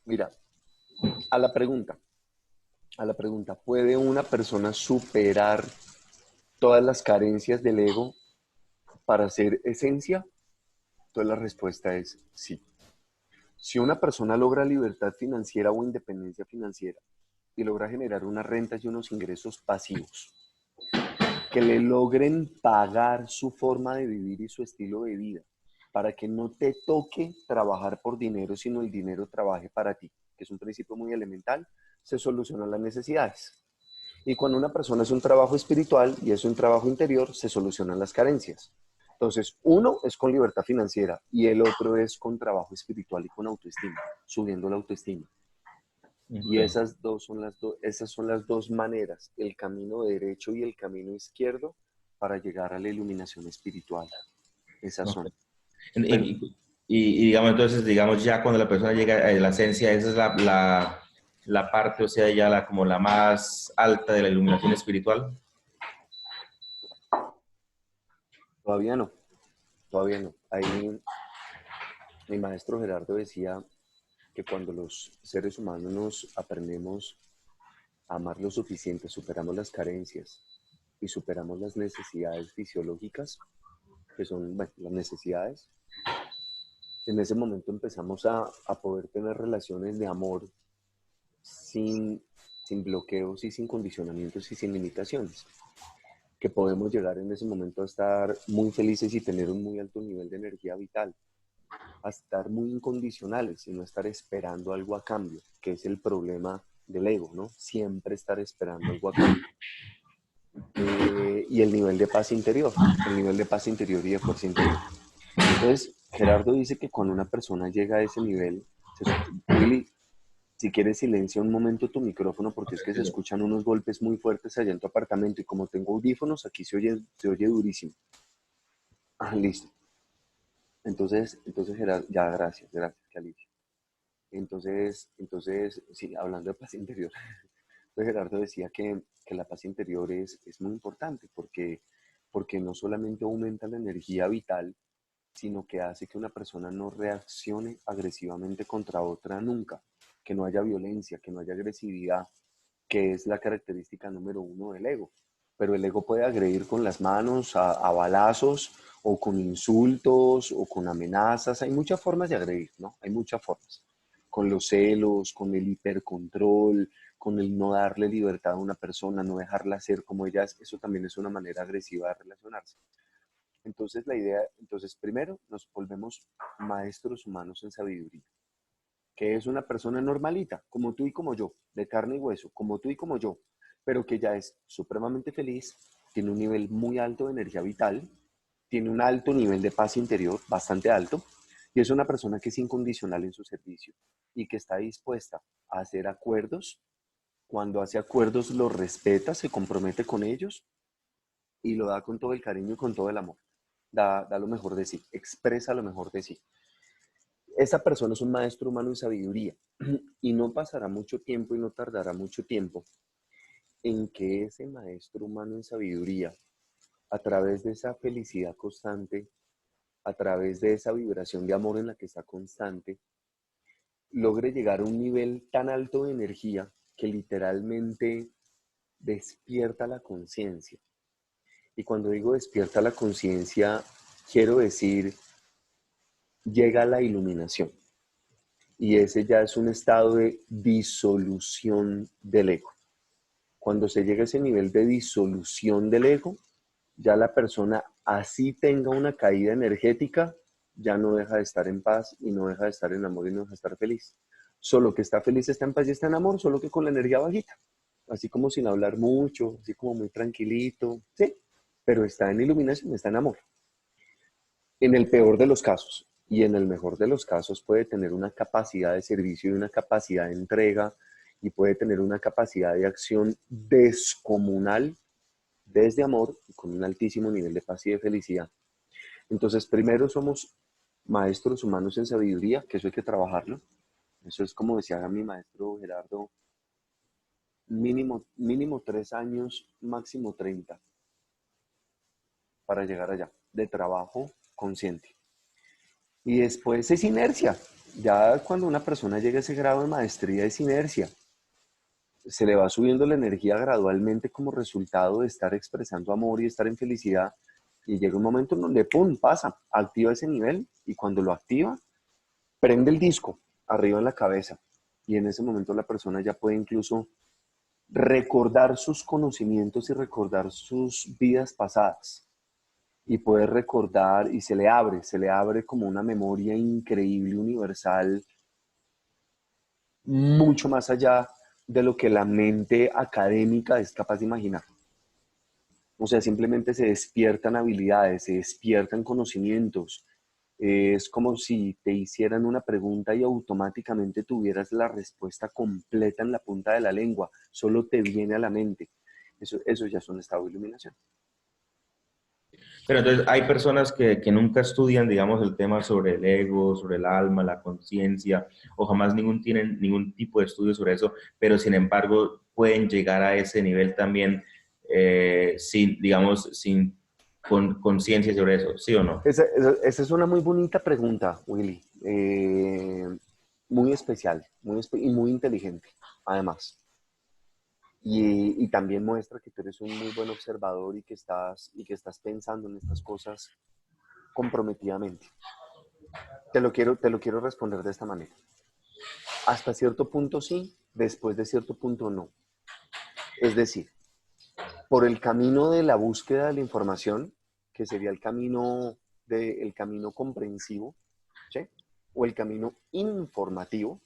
Mira, a la pregunta, ¿puede una persona superar todas las carencias del ego para ser esencia? Entonces la respuesta es sí. Si una persona logra libertad financiera o independencia financiera y logra generar unas rentas y unos ingresos pasivos que le logren pagar su forma de vivir y su estilo de vida, para que no te toque trabajar por dinero, sino el dinero trabaje para ti, que es un principio muy elemental, se solucionan las necesidades. Y cuando una persona hace un trabajo espiritual y es un trabajo interior, se solucionan las carencias. Entonces, uno es con libertad financiera y el otro es con trabajo espiritual y con autoestima, subiendo la autoestima. Ok. Y esas son las dos maneras, el camino derecho y el camino izquierdo, para llegar a la iluminación espiritual. Esas Ok. son. Y, Pero digamos, entonces, digamos, ya cuando la persona llega a la esencia, esa es la parte, o sea, ya como la más alta de la iluminación espiritual. todavía no, todavía no. Ahí mi maestro Gerardo decía que cuando los seres humanos nos aprendemos a amar lo suficiente, superamos las carencias y superamos las necesidades fisiológicas, que son, bueno, las necesidades, en ese momento empezamos a poder tener relaciones de amor sin, sin bloqueos y sin condicionamientos y sin limitaciones, que podemos llegar en ese momento a estar muy felices y tener un muy alto nivel de energía vital, a estar muy incondicionales y no estar esperando algo a cambio, que es el problema del ego, ¿no? Siempre estar esperando algo a cambio. Y el nivel de paz interior, el nivel de paz interior y de fuerza interior. Entonces, Gerardo dice que cuando una persona llega a ese nivel, Willy, si quieres silencia un momento tu micrófono porque es que se escuchan unos golpes muy fuertes allá en tu apartamento y como tengo audífonos, aquí se oye durísimo. Ah, listo. Entonces Gerardo, ya, gracias, que alivio. Sí, hablando de paz interior, pues Gerardo decía que la paz interior es muy importante porque no solamente aumenta la energía vital, sino que hace que una persona no reaccione agresivamente contra otra nunca, que no haya violencia, que no haya agresividad, que es la característica número uno del ego. Pero el ego puede agredir con las manos, a balazos, o con insultos, o con amenazas. Hay muchas formas de agredir, ¿no? Hay muchas formas. Con los celos, con el hipercontrol, con el no darle libertad a una persona, no dejarla ser como ella es, eso también es una manera agresiva de relacionarse. Entonces primero nos volvemos maestros humanos en sabiduría, que es una persona normalita, como tú y como yo, de carne y hueso, como tú y como yo, pero que ya es supremamente feliz, tiene un nivel muy alto de energía vital, tiene un alto nivel de paz interior, bastante alto, y es una persona que es incondicional en su servicio y que está dispuesta a hacer acuerdos. Cuando hace acuerdos los respeta, se compromete con ellos y lo da con todo el cariño y con todo el amor. Da lo mejor de sí, expresa lo mejor de sí. Esa persona es un maestro humano en sabiduría y no pasará mucho tiempo y no tardará mucho tiempo en que ese maestro humano en sabiduría, a través de esa felicidad constante, a través de esa vibración de amor en la que está constante, logre llegar a un nivel tan alto de energía que literalmente despierta la conciencia. Y cuando digo despierta la conciencia, quiero decir, llega a la iluminación. Y ese ya es un estado de disolución del ego. Cuando se llega a ese nivel de disolución del ego, ya la persona, así tenga una caída energética, ya no deja de estar en paz y no deja de estar en amor y no deja de estar feliz. Solo que está feliz, está en paz y está en amor, solo que con la energía bajita. Así como sin hablar mucho, así como muy tranquilito, sí, pero está en iluminación, está en amor. En el peor de los casos. Y en el mejor de los casos puede tener una capacidad de servicio y una capacidad de entrega y puede tener una capacidad de acción descomunal desde amor y con un altísimo nivel de paz y de felicidad. Entonces, primero somos maestros humanos en sabiduría, que eso hay que trabajarlo. Eso es como decía mi maestro Gerardo, mínimo 3 años, máximo 30 para llegar allá, de trabajo consciente. Y después es inercia. Ya cuando una persona llega a ese grado de maestría es inercia. Se le va subiendo la energía gradualmente como resultado de estar expresando amor y estar en felicidad. Y llega un momento en donde, ¡pum!, pasa, activa ese nivel y cuando lo activa, prende el disco arriba en la cabeza. Y en ese momento la persona ya puede incluso recordar sus conocimientos y recordar sus vidas pasadas. Y puede recordar y se le abre como una memoria increíble, universal, mucho más allá de lo que la mente académica es capaz de imaginar. O sea, simplemente se despiertan habilidades, se despiertan conocimientos. Es como si te hicieran una pregunta y automáticamente tuvieras la respuesta completa en la punta de la lengua. Solo te viene a la mente. Eso ya es un estado de iluminación. Pero entonces hay personas que nunca estudian, digamos, el tema sobre el ego, sobre el alma, la conciencia, o jamás tienen ningún tipo de estudio sobre eso, pero sin embargo pueden llegar a ese nivel también sin, digamos, sin conciencia sobre eso, ¿sí o no? Esa es una muy bonita pregunta, Willy. Muy especial y muy inteligente, además. Y también muestra que tú eres un muy buen observador y que estás pensando en estas cosas comprometidamente. Te lo quiero responder de esta manera. Hasta cierto punto sí, después de cierto punto no. Es decir, por el camino de la búsqueda de la información, que sería el camino comprensivo, ¿sí? O el camino informativo,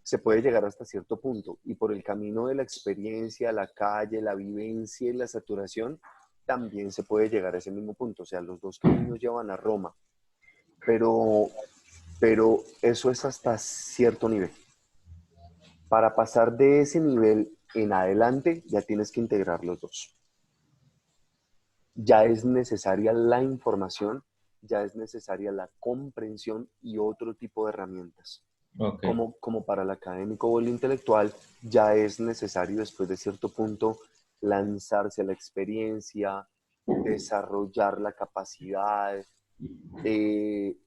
se puede llegar hasta cierto punto. Y por el camino de la experiencia, la calle, la vivencia y la saturación, también se puede llegar a ese mismo punto. O sea, los dos caminos llevan a Roma, pero, pero eso es hasta cierto nivel. Para pasar de ese nivel en adelante, ya tienes que integrar los dos. Ya es necesaria la información, ya es necesaria la comprensión y otro tipo de herramientas. Ok. Como para el académico o el intelectual, ya es necesario después de cierto punto lanzarse a la experiencia, desarrollar la capacidad,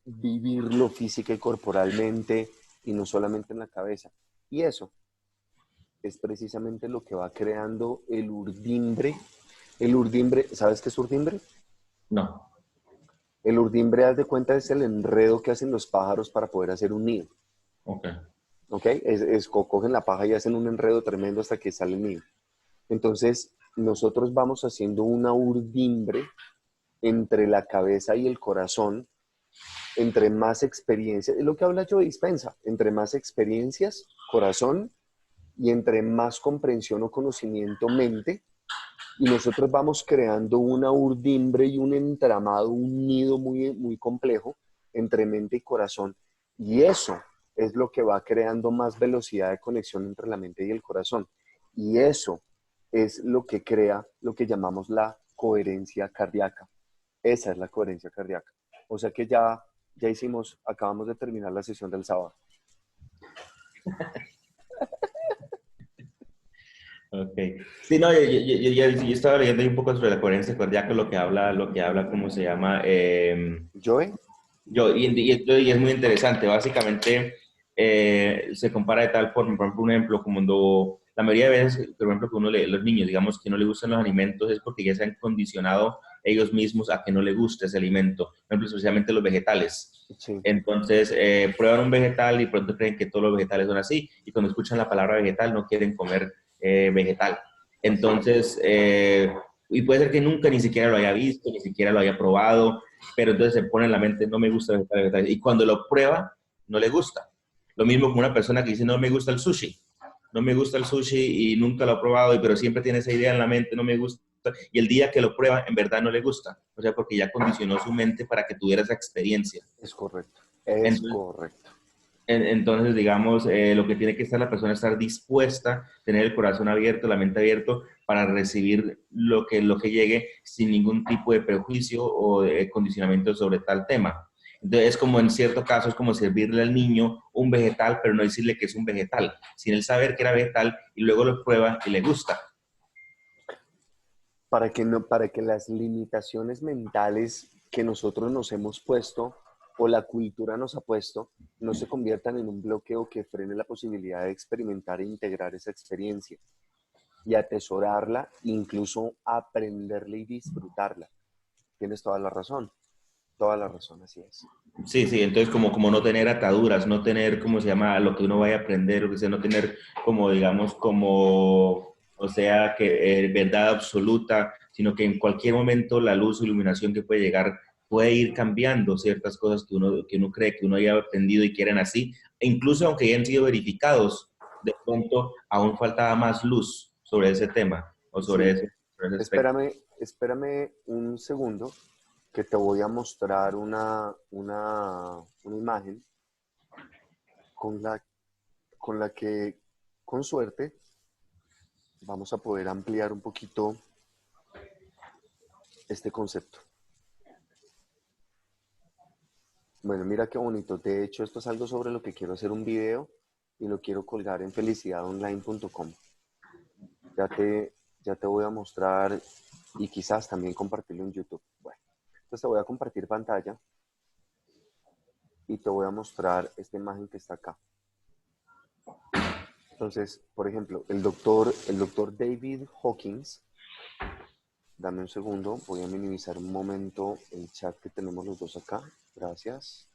vivirlo física y corporalmente y no solamente en la cabeza. Y eso es precisamente lo que va creando el urdimbre. El urdimbre, ¿sabes qué es urdimbre? No. El urdimbre, haz de cuenta, es el enredo que hacen los pájaros para poder hacer un nido. Ok. ¿Ok? Cogen la paja y hacen un enredo tremendo hasta que sale el nido. Entonces, nosotros vamos haciendo una urdimbre entre la cabeza y el corazón, entre más experiencias, es lo que habla Joe Dispensa, entre más experiencias, corazón, y entre más comprensión o conocimiento, mente, y nosotros vamos creando una urdimbre y un entramado, un nido muy, muy complejo entre mente y corazón. Y eso es lo que va creando más velocidad de conexión entre la mente y el corazón. Y eso es lo que crea lo que llamamos la coherencia cardíaca. Esa es la coherencia cardíaca. O sea que acabamos de terminar la sesión del sábado. Ok. Sí, no, yo estaba leyendo ahí un poco sobre la coherencia cardíaca, lo que habla, ¿cómo se llama? Joe, Y es muy interesante. Básicamente, se compara de tal forma, por ejemplo, un ejemplo, como cuando la mayoría de veces, por ejemplo, que uno los niños, digamos, que no le gustan los alimentos, es porque ya se han condicionado ellos mismos a que no les guste ese alimento, por ejemplo, especialmente los vegetales. sí, Entonces, prueban un vegetal y pronto creen que todos los vegetales son así, y cuando escuchan la palabra vegetal no quieren comer vegetal. Entonces, y puede ser que nunca ni siquiera lo haya visto, ni siquiera lo haya probado, pero entonces se pone en la mente, no me gusta el vegetal, y cuando lo prueba, no le gusta. Lo mismo como una persona que dice, no me gusta el sushi, no me gusta el sushi y nunca lo ha probado, pero siempre tiene esa idea en la mente, no me gusta, y el día que lo prueba, en verdad no le gusta, o sea, porque ya condicionó su mente para que tuviera esa experiencia. es correcto. Es Entonces, correcto. entonces, digamos, lo que tiene que estar la persona es estar dispuesta, tener el corazón abierto, la mente abierto para recibir lo que llegue sin ningún tipo de prejuicio o de condicionamiento sobre tal tema. Entonces, es como en cierto caso, es como servirle al niño un vegetal, pero no decirle que es un vegetal, sin él saber que era vegetal y luego lo prueba y le gusta. Para que las limitaciones mentales que nosotros nos hemos puesto o la cultura nos ha puesto no se conviertan en un bloqueo que frene la posibilidad de experimentar e integrar esa experiencia y atesorarla, incluso aprenderla y disfrutarla. Tienes toda la razón, así es. Sí, sí, entonces como no tener ataduras, no tener, ¿cómo se llama? Lo que uno vaya a aprender, lo que sea, no tener como, digamos, como, o sea, que verdad absoluta, sino que en cualquier momento la luz o iluminación que puede llegar puede ir cambiando ciertas cosas que uno cree que uno haya aprendido y quieren así, e incluso aunque hayan sido verificados, de pronto aún faltaba más luz sobre ese tema o Sí, sobre ese aspecto. espérame un segundo que te voy a mostrar una imagen con con la que, con suerte, vamos a poder ampliar un poquito este concepto. Bueno, mira qué bonito. De hecho, esto es algo sobre lo que quiero hacer un video y lo quiero colgar en felicidadonline.com. Ya ya te voy a mostrar y quizás también compartirlo en YouTube. Bueno, entonces te voy a compartir pantalla y te voy a mostrar esta imagen que está acá. Entonces, por ejemplo, el doctor David Hawkins, dame un segundo, voy a minimizar un momento el chat que tenemos los dos acá. Gracias.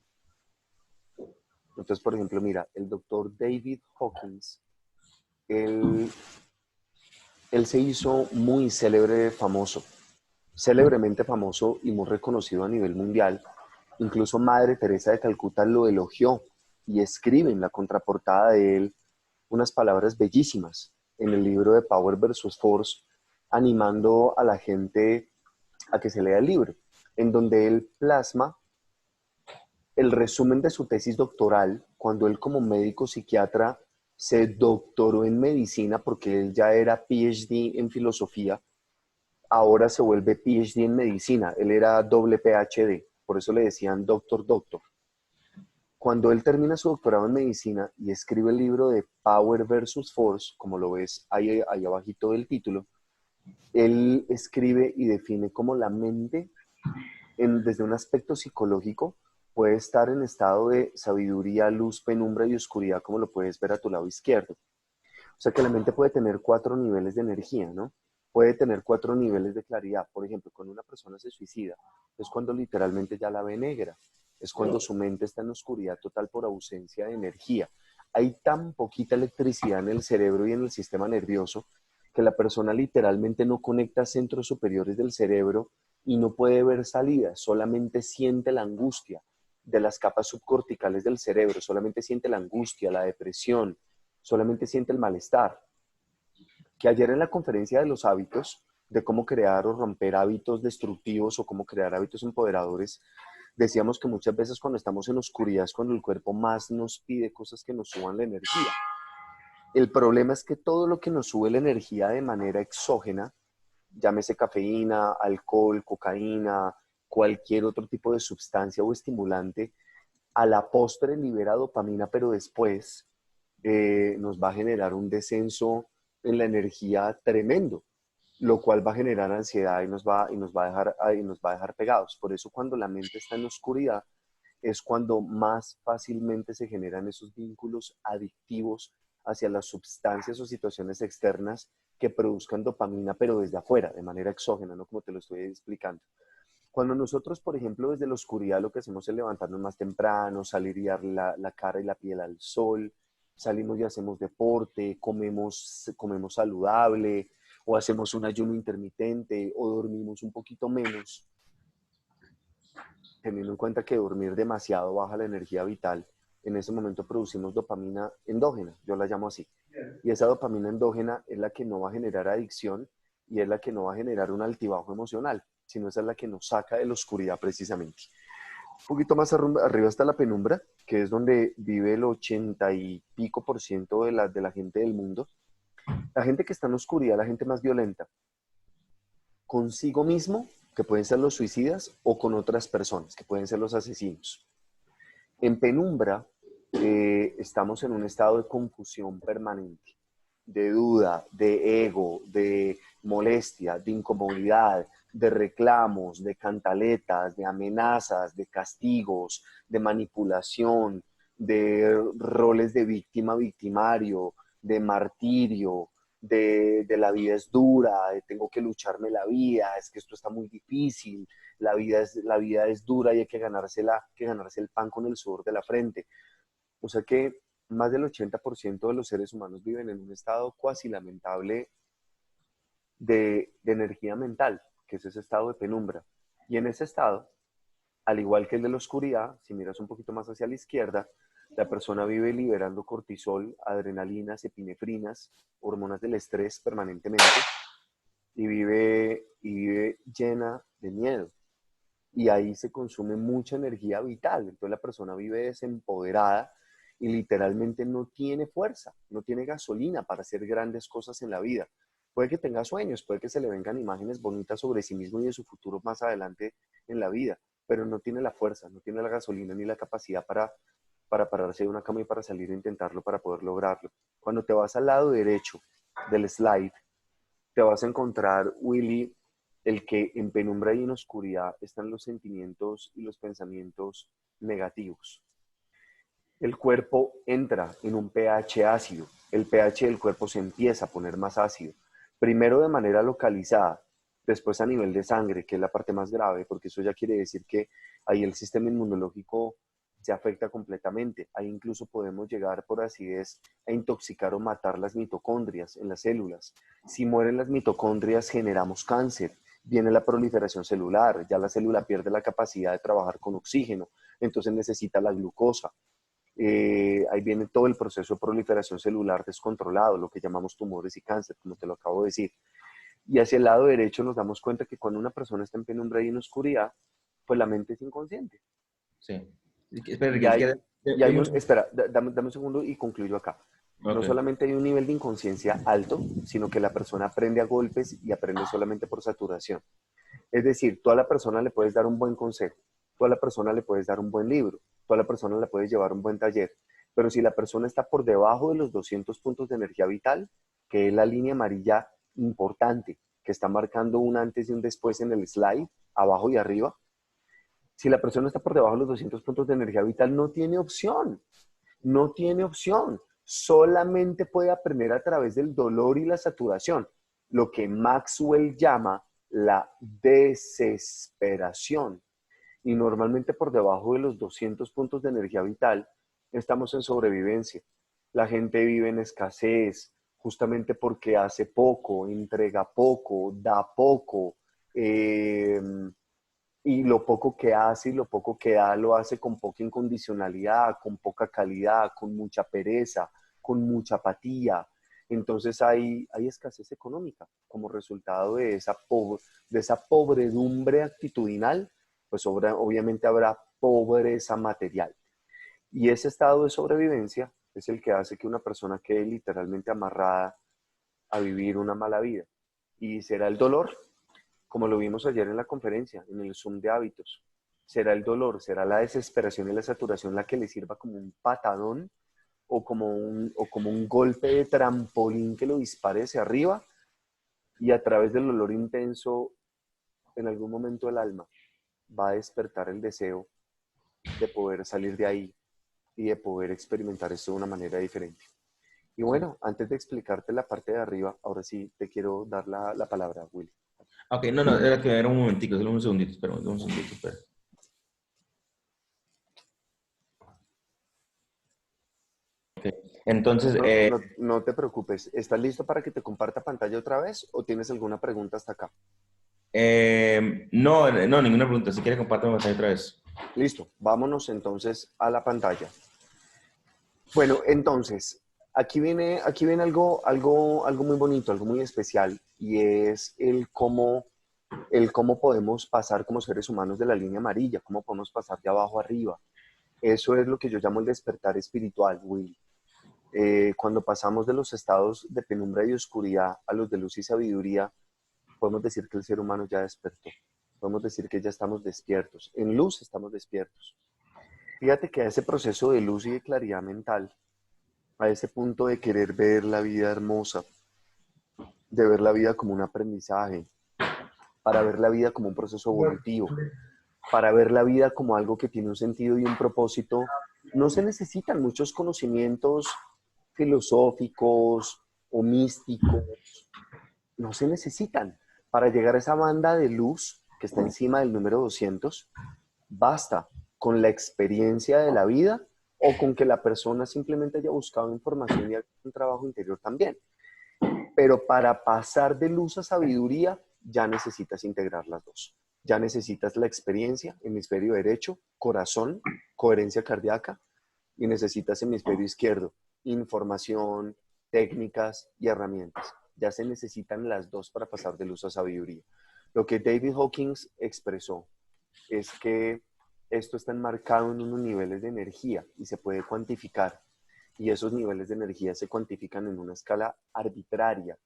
Entonces, por ejemplo, mira, el doctor David Hawkins, él, él se hizo muy célebremente famoso y muy reconocido a nivel mundial. Incluso Madre Teresa de Calcuta lo elogió y escribe en la contraportada de él unas palabras bellísimas en el libro de Power versus Force, animando a la gente a que se lea el libro, en donde él plasma el resumen de su tesis doctoral cuando él como médico psiquiatra se doctoró en medicina porque él ya era PhD en filosofía, ahora se vuelve PhD en medicina, él era doble PhD, por eso le decían doctor doctor. Cuando él termina su doctorado en medicina y escribe el libro de Power versus Force, como lo ves ahí abajito del título, él escribe y define cómo la mente, desde un aspecto psicológico, puede estar en estado de sabiduría, luz, penumbra y oscuridad, como lo puedes ver a tu lado izquierdo. O sea que la mente puede tener 4 niveles de energía, ¿no? Puede tener 4 niveles de claridad. Por ejemplo, cuando una persona se suicida, es cuando literalmente ya la ve negra. Es cuando su mente está en oscuridad total por ausencia de energía. Hay tan poquita electricidad en el cerebro y en el sistema nervioso que la persona literalmente no conecta centros superiores del cerebro y no puede ver salidas, solamente siente la angustia de las capas subcorticales del cerebro, solamente siente la angustia, la depresión, solamente siente el malestar. Que ayer en la conferencia de los hábitos, de cómo crear o romper hábitos destructivos o cómo crear hábitos empoderadores, decíamos que muchas veces cuando estamos en oscuridad es cuando el cuerpo más nos pide cosas que nos suban la energía. El problema es que todo lo que nos sube la energía de manera exógena, llámese cafeína, alcohol, cocaína, cualquier otro tipo de sustancia o estimulante, a la postre libera dopamina, pero después nos va a generar un descenso en la energía tremendo, lo cual va a generar ansiedad y nos va a dejar pegados. Por eso cuando la mente está en oscuridad es cuando más fácilmente se generan esos vínculos adictivos hacia las sustancias o situaciones externas que produzcan dopamina, pero desde afuera, de manera exógena, ¿no? Como te lo estoy explicando. Cuando nosotros, por ejemplo, desde la oscuridad lo que hacemos es levantarnos más temprano, salir y dar la cara y la piel al sol, salimos y hacemos deporte, comemos saludable, o hacemos un ayuno intermitente, o dormimos un poquito menos, teniendo en cuenta que dormir demasiado baja la energía vital, en ese momento producimos dopamina endógena, yo la llamo así. Y esa dopamina endógena es la que no va a generar adicción y es la que no va a generar un altibajo emocional, sino esa es la que nos saca de la oscuridad precisamente. Un poquito más arriba está la penumbra, que es donde vive el 80 y pico% de la gente del mundo. La gente que está en oscuridad, la gente más violenta, consigo mismo, que pueden ser los suicidas, o con otras personas, que pueden ser los asesinos. En penumbra estamos en un estado de confusión permanente, de duda, de ego, de molestia, de incomodidad, de reclamos, de cantaletas, de amenazas, de castigos, de manipulación, de roles de víctima, victimario, de martirio, de la vida es dura, de tengo que lucharme la vida, es que esto está muy difícil, la vida es dura y hay que ganarse el pan con el sudor de la frente. O sea que más del 80% de los seres humanos viven en un estado cuasi lamentable de energía mental, que es ese estado de penumbra. Y en ese estado, al igual que el de la oscuridad, si miras un poquito más hacia la izquierda, la persona vive liberando cortisol, adrenalinas, epinefrinas, hormonas del estrés permanentemente y vive llena de miedo. Y ahí se consume mucha energía vital. Entonces la persona vive desempoderada y literalmente no tiene fuerza, no tiene gasolina para hacer grandes cosas en la vida. Puede que tenga sueños, puede que se le vengan imágenes bonitas sobre sí mismo y de su futuro más adelante en la vida, pero no tiene la fuerza, no tiene la gasolina ni la capacidad para pararse de una cama y para salir a intentarlo, para poder lograrlo. Cuando te vas al lado derecho del slide, te vas a encontrar, Willy, el que en penumbra y en oscuridad están los sentimientos y los pensamientos negativos. El cuerpo entra en un pH ácido, el pH del cuerpo se empieza a poner más ácido, primero de manera localizada, después a nivel de sangre, que es la parte más grave, porque eso ya quiere decir que ahí el sistema inmunológico se afecta completamente. Ahí incluso podemos llegar por acidez a intoxicar o matar las mitocondrias en las células. Si mueren las mitocondrias generamos cáncer, viene la proliferación celular, ya la célula pierde la capacidad de trabajar con oxígeno, entonces necesita la glucosa. Ahí viene todo el proceso de proliferación celular descontrolado, lo que llamamos tumores y cáncer, como te lo acabo de decir. Y hacia el lado derecho nos damos cuenta que cuando una persona está en penumbra y en oscuridad, pues la mente es inconsciente. Sí. Espera, Y es que hay, y hay mucho... espera, dame un segundo y concluyo acá. No Ok. solamente hay un nivel de inconsciencia alto, sino que la persona aprende a golpes y aprende solamente por saturación. Es decir, tú a la persona le puedes dar un buen consejo, tú a la persona le puedes dar un buen libro, tú a la persona le puedes llevar un buen taller, pero si la persona está por debajo de los 200 puntos de energía vital, que es la línea amarilla importante, que está marcando un antes y un después en el slide, abajo y arriba, si la persona está por debajo de los 200 puntos de energía vital, no tiene opción, no tiene opción. Solamente puede aprender a través del dolor y la saturación, lo que Maxwell llama la desesperación. Y normalmente por debajo de los 200 puntos de energía vital estamos en sobrevivencia. La gente vive en escasez justamente porque hace poco, entrega poco, da poco, eh, y lo poco que hace y lo poco que da lo hace con poca incondicionalidad, con poca calidad, con mucha pereza, con mucha apatía. Entonces hay escasez económica como resultado de esa pobredumbre actitudinal, pues obviamente habrá pobreza material. Y ese estado de sobrevivencia es el que hace que una persona quede literalmente amarrada a vivir una mala vida. Y será el dolor, como lo vimos ayer en la conferencia, en el Zoom de hábitos. Será el dolor, será la desesperación y la saturación la que le sirva como un patadón o como un golpe de trampolín que lo dispare hacia arriba y a través del dolor intenso, en algún momento el alma va a despertar el deseo de poder salir de ahí y de poder experimentar esto de una manera diferente. Y Sí. bueno, antes de explicarte la parte de arriba, ahora sí te quiero dar la palabra, Willy. Ok, no, no, era que era un momentico, solo un segundito, espera, un segundito, espera. Ok. Entonces, No te preocupes. ¿Estás listo para que te comparta pantalla otra vez o tienes alguna pregunta hasta acá? no, no, ninguna pregunta. Si quiere, compárteme otra vez. Listo, vámonos entonces a la pantalla. Bueno, entonces, aquí viene algo muy bonito, algo muy especial, y es el cómo podemos pasar como seres humanos de la línea amarilla, cómo podemos pasar de abajo arriba. Eso es lo que yo llamo el despertar espiritual, Willy. Cuando pasamos de los estados de penumbra y oscuridad a los de luz y sabiduría, podemos decir que el ser humano ya despertó. Podemos decir que ya estamos despiertos. En luz estamos despiertos. Fíjate que a ese proceso de luz y de claridad mental, a ese punto de querer ver la vida hermosa, de ver la vida como un aprendizaje, para ver la vida como un proceso evolutivo, para ver la vida como algo que tiene un sentido y un propósito, no se necesitan muchos conocimientos filosóficos o místicos, no se necesitan. Para llegar a esa banda de luz que está encima del número 200, basta con la experiencia de la vida o con que la persona simplemente haya buscado información y haga un trabajo interior también. Pero para pasar de luz a sabiduría, ya necesitas integrar las dos. Ya necesitas la experiencia, hemisferio derecho, corazón, coherencia cardíaca, y necesitas hemisferio izquierdo, información, técnicas y herramientas. Ya se necesitan las dos para pasar de luz a sabiduría. Lo que David Hawkins expresó es que esto está enmarcado en unos niveles de energía y se puede cuantificar. Y esos niveles de energía se cuantifican en una escala arbitraria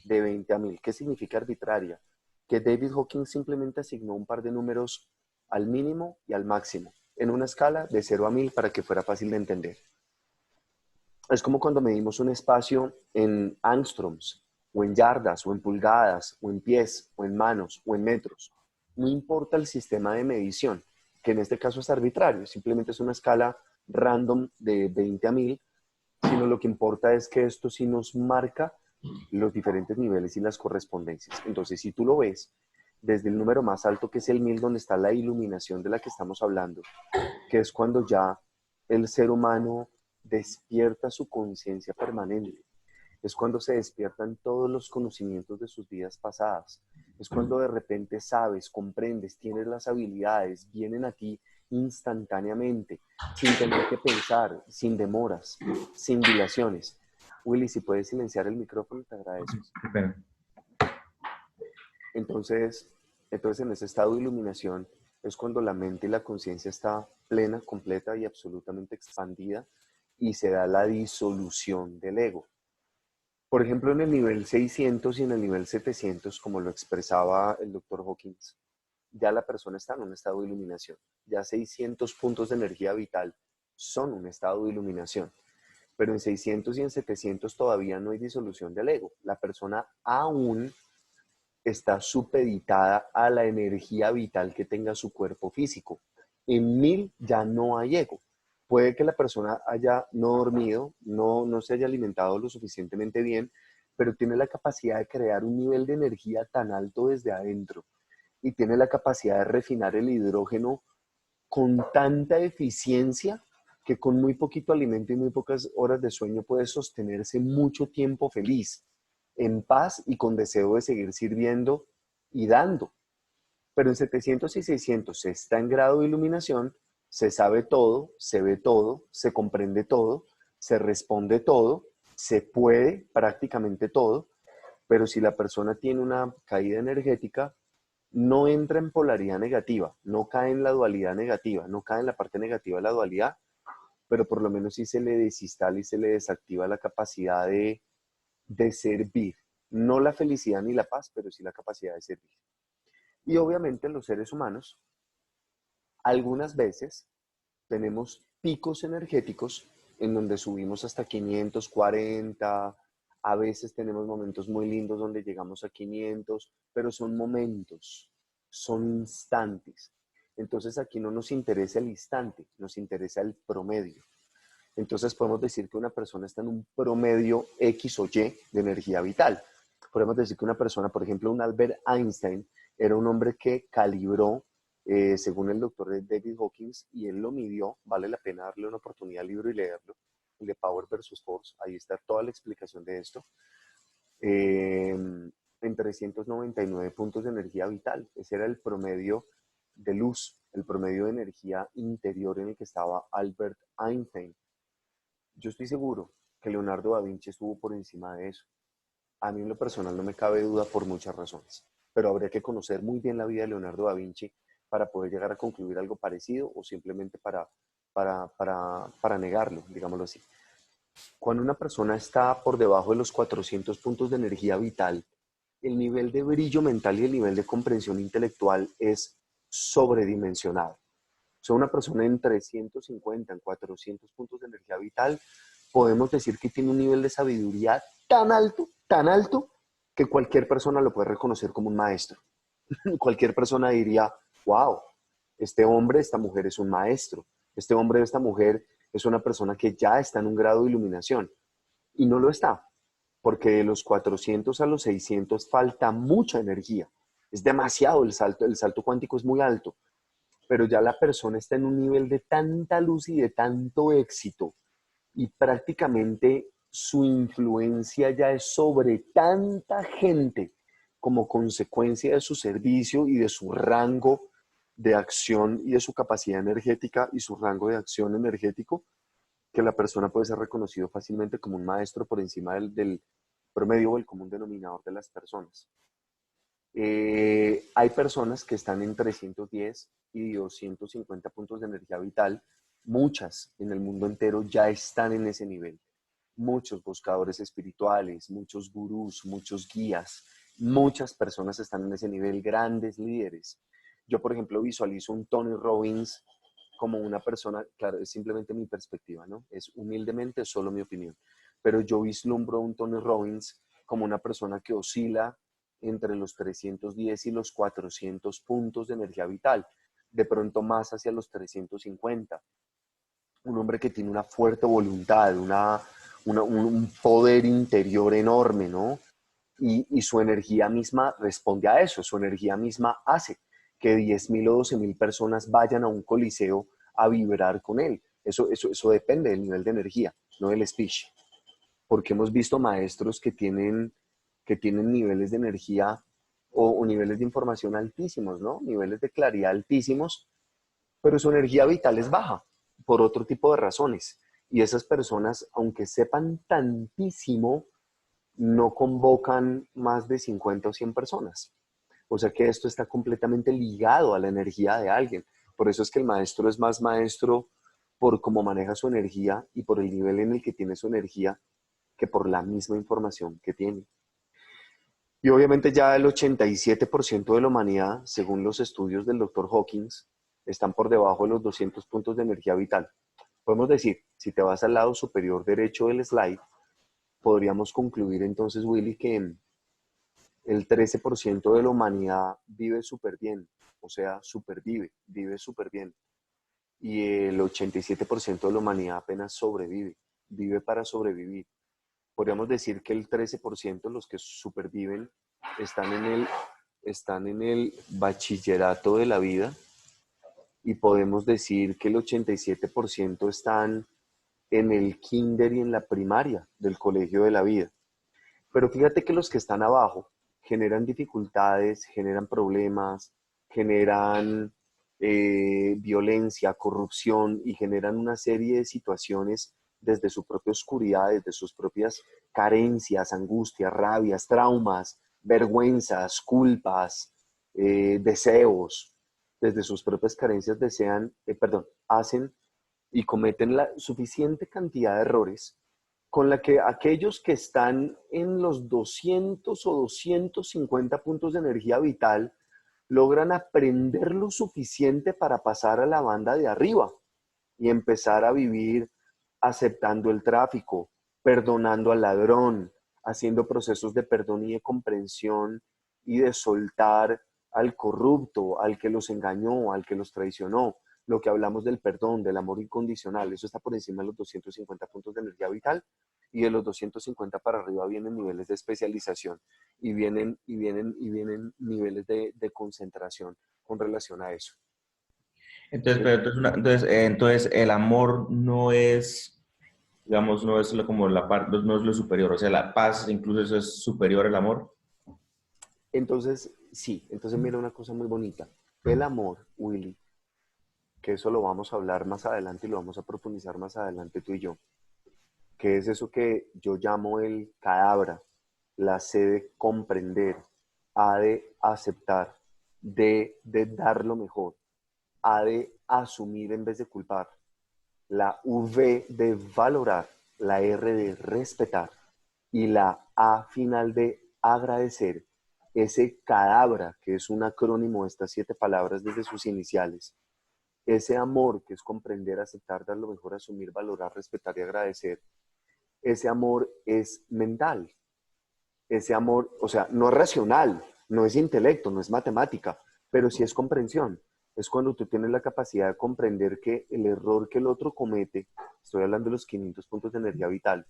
de 20 a 1000. ¿Qué significa arbitraria? Que David Hawkins simplemente asignó un par de números al mínimo y al máximo, en una escala de 0 a 1000 para que fuera fácil de entender. Es como cuando medimos un espacio en angstroms, o en yardas, o en pulgadas, o en pies, o en manos, o en metros. No importa el sistema de medición, que en este caso es arbitrario, simplemente es una escala random de 20 a 1000, sino lo que importa es que esto sí nos marca los diferentes niveles y las correspondencias. Entonces, si tú lo ves desde el número más alto, que es el 1000, donde está la iluminación de la que estamos hablando, que es cuando ya el ser humano despierta su conciencia permanente, es cuando se despiertan todos los conocimientos de sus vidas pasadas, es cuando de repente sabes, comprendes, tienes las habilidades, vienen a ti instantáneamente, sin tener que pensar, sin demoras, sin dilaciones. Willy, si puedes silenciar el micrófono, te agradezco. Entonces, en ese estado de iluminación es cuando la mente y la conciencia está plena, completa y absolutamente expandida y se da la disolución del ego. Por ejemplo, en el nivel 600 y en el nivel 700, como lo expresaba el doctor Hawkins, ya la persona está en un estado de iluminación. Ya 600 puntos de energía vital son un estado de iluminación. Pero en 600 y en 700 todavía no hay disolución del ego. La persona aún está supeditada a la energía vital que tenga su cuerpo físico. En 1000 ya no hay ego. Puede que la persona haya no dormido, no se haya alimentado lo suficientemente bien, pero tiene la capacidad de crear un nivel de energía tan alto desde adentro y tiene la capacidad de refinar el hidrógeno con tanta eficiencia que con muy poquito alimento y muy pocas horas de sueño puede sostenerse mucho tiempo feliz, en paz y con deseo de seguir sirviendo y dando. Pero en 700 y 600 se está en grado de iluminación, se sabe todo, se ve todo, se comprende todo, se responde todo, se puede prácticamente todo, pero si la persona tiene una caída energética, no entra en polaridad negativa, no cae en la dualidad negativa, no cae en la parte negativa de la dualidad, pero por lo menos sí se le desinstala y se le desactiva la capacidad de servir. No la felicidad ni la paz, pero sí la capacidad de servir. Y obviamente los seres humanos, algunas veces tenemos picos energéticos en donde subimos hasta 540, a veces tenemos momentos muy lindos donde llegamos a 500, pero son momentos, son instantes. Entonces aquí no nos interesa el instante, nos interesa el promedio. Entonces podemos decir que una persona está en un promedio X o Y de energía vital. Podemos decir que una persona, por ejemplo, un Albert Einstein, era un hombre que calibró, según el doctor David Hawkins, y él lo midió. Vale la pena darle una oportunidad al libro y leerlo, el de Power versus Force. Ahí está toda la explicación de esto. En 399 puntos de energía vital. Ese era el promedio de luz, el promedio de energía interior en el que estaba Albert Einstein. Yo estoy seguro que Leonardo da Vinci estuvo por encima de eso. A mí en lo personal no me cabe duda por muchas razones, pero habría que conocer muy bien la vida de Leonardo da Vinci para poder llegar a concluir algo parecido o simplemente para negarlo, digámoslo así. Cuando una persona está por debajo de los 400 puntos de energía vital, el nivel de brillo mental y el nivel de comprensión intelectual es sobredimensionado. O sea, una persona en 350, en 400 puntos de energía vital, podemos decir que tiene un nivel de sabiduría tan alto, que cualquier persona lo puede reconocer como un maestro. Cualquier persona diría, wow, este hombre, esta mujer es un maestro. Este hombre, esta mujer es una persona que ya está en un grado de iluminación. Y no lo está, porque de los 400 a los 600 falta mucha energía. Es demasiado el salto cuántico es muy alto, pero ya la persona está en un nivel de tanta luz y de tanto éxito y prácticamente su influencia ya es sobre tanta gente como consecuencia de su servicio y de su rango de acción y de su capacidad energética y su rango de acción energético, que la persona puede ser reconocido fácilmente como un maestro por encima del promedio o el común denominador de las personas. Hay personas que están en 310 y 250 puntos de energía vital. Muchas en el mundo entero ya están en ese nivel. Muchos buscadores espirituales, muchos gurús, muchos guías, muchas personas están en ese nivel, grandes líderes. Yo, por ejemplo, visualizo un Tony Robbins como una persona, claro, es simplemente mi perspectiva, ¿no? Es humildemente solo mi opinión, pero yo vislumbro un Tony Robbins como una persona que oscila entre los 310 y los 400 puntos de energía vital, de pronto más hacia los 350. Un hombre que tiene una fuerte voluntad, un poder interior enorme, ¿no? Y su energía misma responde a eso, su energía misma hace que 10.000 o 12.000 personas vayan a un coliseo a vibrar con él. Eso depende del nivel de energía, no del speech. Porque hemos visto maestros que tienen niveles de energía o niveles de información altísimos, ¿no? Niveles de claridad altísimos, pero su energía vital es baja por otro tipo de razones. Y esas personas, aunque sepan tantísimo, no convocan más de 50 o 100 personas. O sea que esto está completamente ligado a la energía de alguien. Por eso es que el maestro es más maestro por cómo maneja su energía y por el nivel en el que tiene su energía que por la misma información que tiene. Y obviamente ya el 87% de la humanidad, según los estudios del doctor Hawkins, están por debajo de los 200 puntos de energía vital. Podemos decir, si te vas al lado superior derecho del slide, podríamos concluir entonces, Willy, que el 13% de la humanidad vive súper bien, o sea, supervive, vive súper bien. Y el 87% de la humanidad apenas sobrevive, vive para sobrevivir. Podríamos decir que el 13%, los que superviven, están en el, están en el bachillerato de la vida y podemos decir que el 87% están en el kinder y en la primaria del colegio de la vida. Pero fíjate que los que están abajo generan dificultades, generan problemas, generan violencia, corrupción y generan una serie de situaciones desde su propia oscuridad, desde sus propias carencias, angustias, rabias, traumas, vergüenzas, culpas, deseos, desde sus propias carencias hacen y cometen la suficiente cantidad de errores con la que aquellos que están en los 200 o 250 puntos de energía vital logran aprender lo suficiente para pasar a la banda de arriba y empezar a vivir aceptando el tráfico, perdonando al ladrón, haciendo procesos de perdón y de comprensión y de soltar al corrupto, al que los engañó, al que los traicionó. Lo que hablamos del perdón, del amor incondicional, eso está por encima de los 250 puntos de energía vital y de los 250 para arriba vienen niveles de especialización y vienen niveles de concentración con relación a eso. Entonces, ¿Sí? pero entonces el amor no es, digamos, no es como la parte, no es lo superior, o sea, la paz incluso eso es superior al amor. Entonces, sí, entonces mira una cosa muy bonita. El amor, Willy, que eso lo vamos a hablar más adelante y lo vamos a profundizar más adelante tú y yo, que es eso que yo llamo el cadabra, la C de comprender, A de aceptar, de dar lo mejor, A de asumir en vez de culpar, la V de valorar, la R de respetar y la A final de agradecer. Ese cadabra, que es un acrónimo de estas 7 palabras desde sus iniciales, ese amor que es comprender, aceptar, dar lo mejor, asumir, valorar, respetar y agradecer, ese amor es mental, ese amor, o sea, no es racional, No es intelecto, no es matemática, pero sí es comprensión. Es cuando tú tienes la capacidad de comprender que el error que el otro comete, estoy hablando de los 500 puntos de energía vital,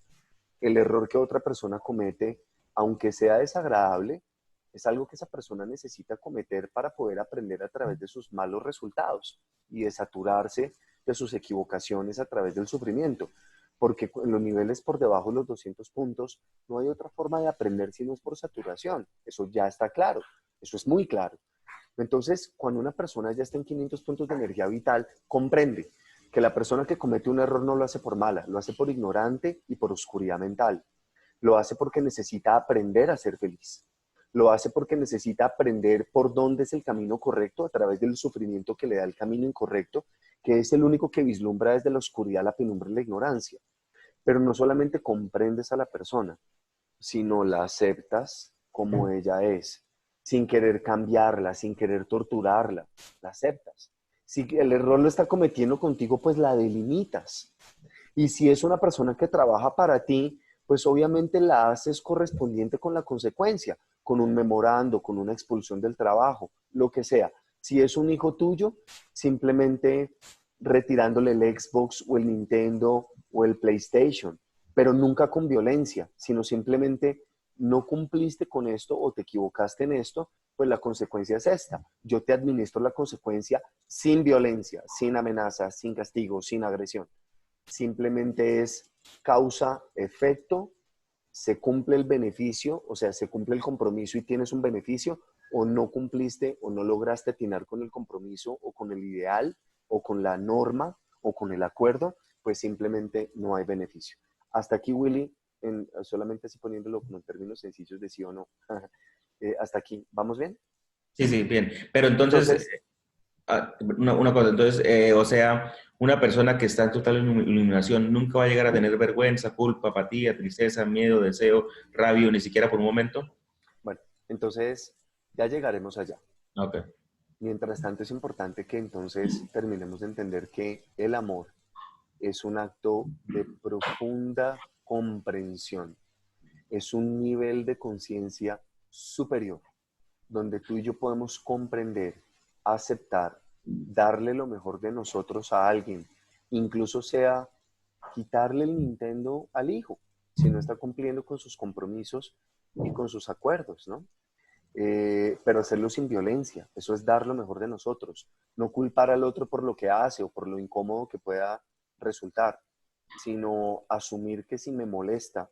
el error que otra persona comete, aunque sea desagradable, es algo que esa persona necesita cometer para poder aprender a través de sus malos resultados y de saturarse de sus equivocaciones a través del sufrimiento. Porque en los niveles por debajo de los 200 puntos no hay otra forma de aprender si no es por saturación. Eso ya está claro. Eso es muy claro. Entonces, cuando una persona ya está en 500 puntos de energía vital, comprende que la persona que comete un error no lo hace por mala, lo hace por ignorante y por oscuridad mental. Lo hace porque necesita aprender a ser feliz. Lo hace porque necesita aprender por dónde es el camino correcto a través del sufrimiento que le da el camino incorrecto, que es el único que vislumbra desde la oscuridad, la penumbra y la ignorancia. Pero no solamente comprendes a la persona, sino la aceptas como ella es, sin querer cambiarla, sin querer torturarla, la aceptas. Si el error lo está cometiendo contigo, pues la delimitas. Y si es una persona que trabaja para ti, pues obviamente la haces correspondiente con la consecuencia, con un memorando, con una expulsión del trabajo, lo que sea. Si es un hijo tuyo, simplemente retirándole el Xbox o el Nintendo o el PlayStation, pero nunca con violencia, sino simplemente no cumpliste con esto o te equivocaste en esto, pues la consecuencia es esta. Yo te administro la consecuencia sin violencia, sin amenaza, sin castigo, sin agresión. Simplemente es causa, efecto, se cumple el beneficio, o sea, se cumple el compromiso y tienes un beneficio, o no cumpliste o no lograste atinar con el compromiso o con el ideal o con la norma o con el acuerdo, pues simplemente no hay beneficio. Hasta aquí, Willy, solamente así poniéndolo como en términos sencillos de sí o no. Hasta aquí, ¿vamos bien? Sí, sí, bien. Pero entonces, Entonces, una cosa, entonces, o sea, una persona que está en total iluminación nunca va a llegar a tener vergüenza, culpa, apatía, tristeza, miedo, deseo, rabia, ni siquiera por un momento. bueno, entonces ya llegaremos allá. Ok. Mientras tanto, es importante que entonces terminemos de entender que el amor es un acto de profunda comprensión, es un nivel de conciencia superior, donde tú y yo podemos comprender, aceptar, darle lo mejor de nosotros a alguien, incluso sea quitarle el Nintendo al hijo, si no está cumpliendo con sus compromisos y con sus acuerdos, ¿no? Pero hacerlo sin violencia, eso es dar lo mejor de nosotros, no culpar al otro por lo que hace o por lo incómodo que pueda resultar, sino asumir que si me molesta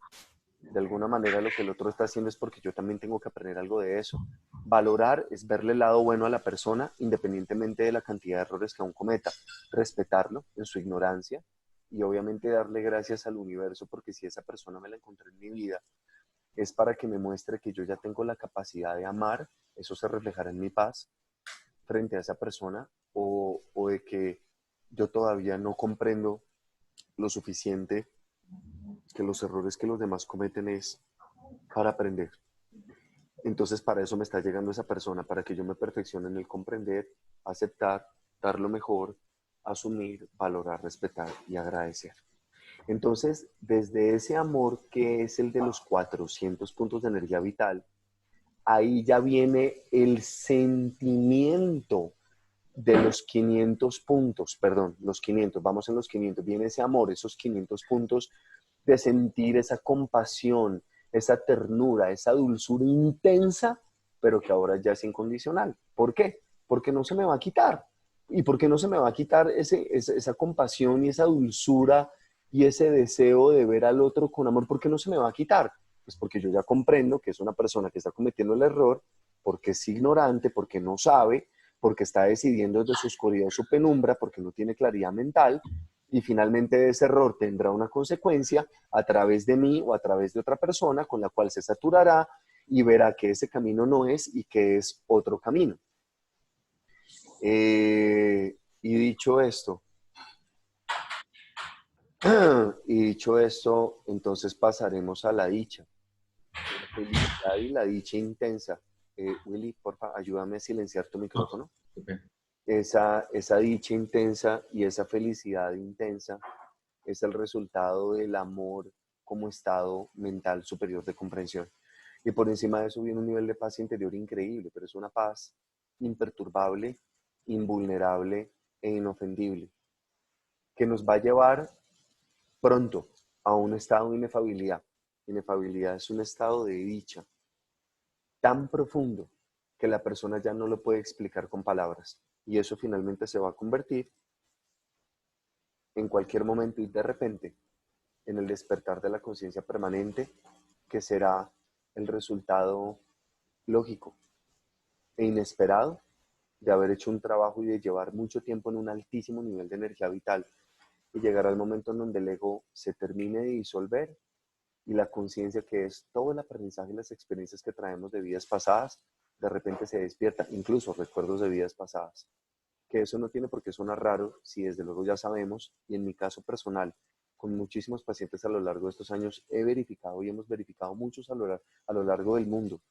de alguna manera lo que el otro está haciendo es porque yo también tengo que aprender algo de eso. Valorar es verle el lado bueno a la persona independientemente de la cantidad de errores que aún cometa, respetarlo en su ignorancia y obviamente darle gracias al universo porque si esa persona me la encontré en mi vida es para que me muestre que yo ya tengo la capacidad de amar, eso se reflejará en mi paz frente a esa persona o de que yo todavía no comprendo lo suficiente que los errores que los demás cometen es para aprender. Entonces para eso me está llegando esa persona, para que yo me perfeccione en el comprender, aceptar, dar lo mejor, asumir, valorar, respetar y agradecer. Entonces, desde ese amor que es el de los 400 puntos de energía vital, ahí ya viene el sentimiento de los 500 puntos, perdón, los 500, vamos en los 500, viene ese amor, esos 500 puntos de sentir esa compasión, esa ternura, esa dulzura intensa, pero que ahora ya es incondicional. ¿Por qué? Porque no se me va a quitar. ¿Y por qué no se me va a quitar esa compasión y esa dulzura y ese deseo de ver al otro con amor? ¿Por qué no se me va a quitar? Pues porque yo ya comprendo que es una persona que está cometiendo el error, porque es ignorante, porque no sabe, porque está decidiendo desde su oscuridad o su penumbra, porque no tiene claridad mental, y finalmente ese error tendrá una consecuencia a través de mí o a través de otra persona con la cual se saturará y verá que ese camino no es y que es otro camino. Y dicho esto, entonces pasaremos a la dicha, la felicidad y la dicha intensa. Willy, porfa, ayúdame a silenciar tu Oh, micrófono. ok. Esa dicha intensa y esa felicidad intensa es el resultado del amor como estado mental superior de comprensión. Y por encima de eso viene un nivel de paz interior increíble, pero es una paz imperturbable, invulnerable e inofendible, que nos va a llevar pronto a un estado de inefabilidad. Inefabilidad es un estado de dicha tan profundo que la persona ya no lo puede explicar con palabras. Y eso finalmente se va a convertir en cualquier momento y de repente en el despertar de la conciencia permanente, que será el resultado lógico e inesperado de haber hecho un trabajo y de llevar mucho tiempo en un altísimo nivel de energía vital, y llegará el momento en donde el ego se termine de disolver y la conciencia, que es todo el aprendizaje y las experiencias que traemos de vidas pasadas, de repente se despierta, incluso recuerdos de vidas pasadas. Que eso no tiene por qué sonar raro si desde luego ya sabemos, y en mi caso personal, con muchísimos pacientes a lo largo de estos años, he verificado y hemos verificado muchos a lo largo del mundo,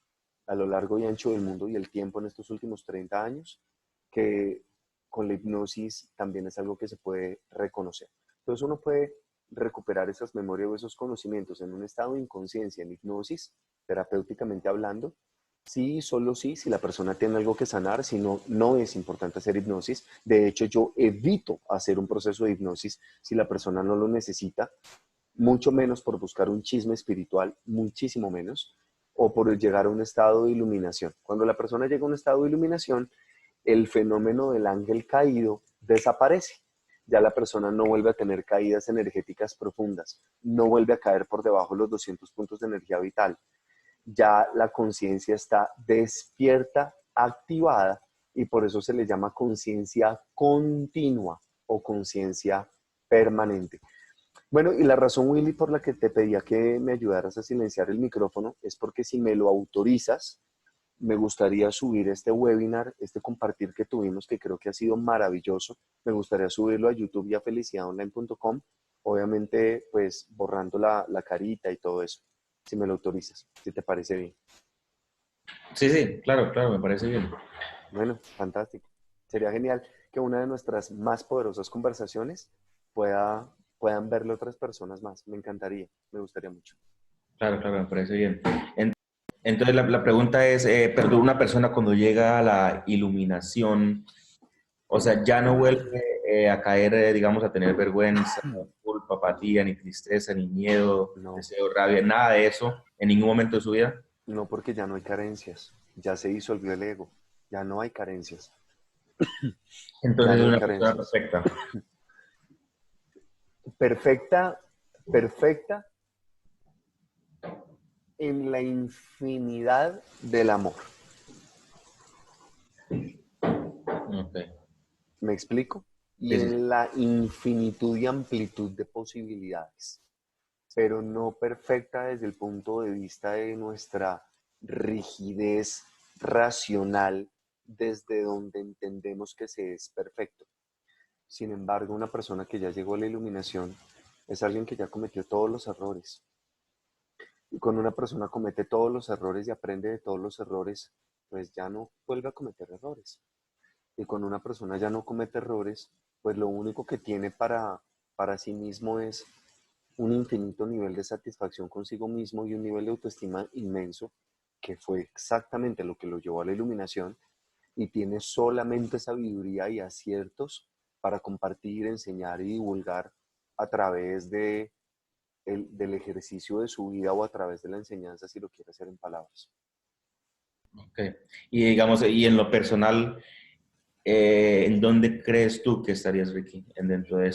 a lo largo y ancho del mundo y el tiempo en estos últimos 30 años, que con la hipnosis también es algo que se puede reconocer. Entonces uno puede recuperar esas memorias o esos conocimientos en un estado de inconsciencia, en hipnosis, terapéuticamente hablando. Sí, solo sí, si la persona tiene algo que sanar, si no, no es importante hacer hipnosis. De hecho, yo evito hacer un proceso de hipnosis si la persona no lo necesita, mucho menos por buscar un chisme espiritual, muchísimo menos, o por llegar a un estado de iluminación. Cuando la persona llega a un estado de iluminación, el fenómeno del ángel caído desaparece. Ya la persona no vuelve a tener caídas energéticas profundas, no vuelve a caer por debajo de los 200 puntos de energía vital. Ya la conciencia está despierta, activada, y por eso se le llama conciencia continua o conciencia permanente. Bueno, y la razón, Willy, por la que te pedía que me ayudaras a silenciar el micrófono es porque, si me lo autorizas, me gustaría subir este webinar, este compartir que tuvimos, que creo que ha sido maravilloso. Me gustaría subirlo a YouTube y a felicidadonline.com, obviamente pues borrando la carita y todo eso, si me lo autorizas, si te parece bien. Sí, sí, claro, claro, me parece bien. Bueno, fantástico. Sería genial que una de nuestras más poderosas conversaciones puedan verlo otras personas más. Me encantaría, me gustaría mucho. Claro, claro, me parece bien. Entonces, la pregunta es, pero una persona cuando llega a la iluminación, o sea, ya no vuelve a caer, digamos, a tener vergüenza, culpa, apatía, ni tristeza, ni miedo, No, deseo, rabia, nada de eso en ningún momento de su vida. no, porque ya no hay carencias, ya se disolvió el ego, ya no hay carencias, ya Entonces no es hay una persona carencias. perfecta. Perfecta, perfecta en la infinidad del amor. Ok. ¿Me explico? Y Sí, sí, sí. en la infinitud y amplitud de posibilidades, pero no perfecta desde el punto de vista de nuestra rigidez racional, desde donde entendemos que se es perfecto. Sin embargo, una persona que ya llegó a la iluminación es alguien que ya cometió todos los errores. Y cuando una persona comete todos los errores y aprende de todos los errores, pues ya no vuelve a cometer errores. Y cuando una persona ya no comete errores, pues lo único que tiene para sí mismo es un infinito nivel de satisfacción consigo mismo y un nivel de autoestima inmenso, que fue exactamente lo que lo llevó a la iluminación, y tiene solamente sabiduría y aciertos para compartir, enseñar y divulgar a través del ejercicio de su vida, o a través de la enseñanza, si lo quiere hacer en palabras. Ok. Y digamos, y en lo personal, ¿en dónde crees tú que estarías, Ricky, dentro de esto?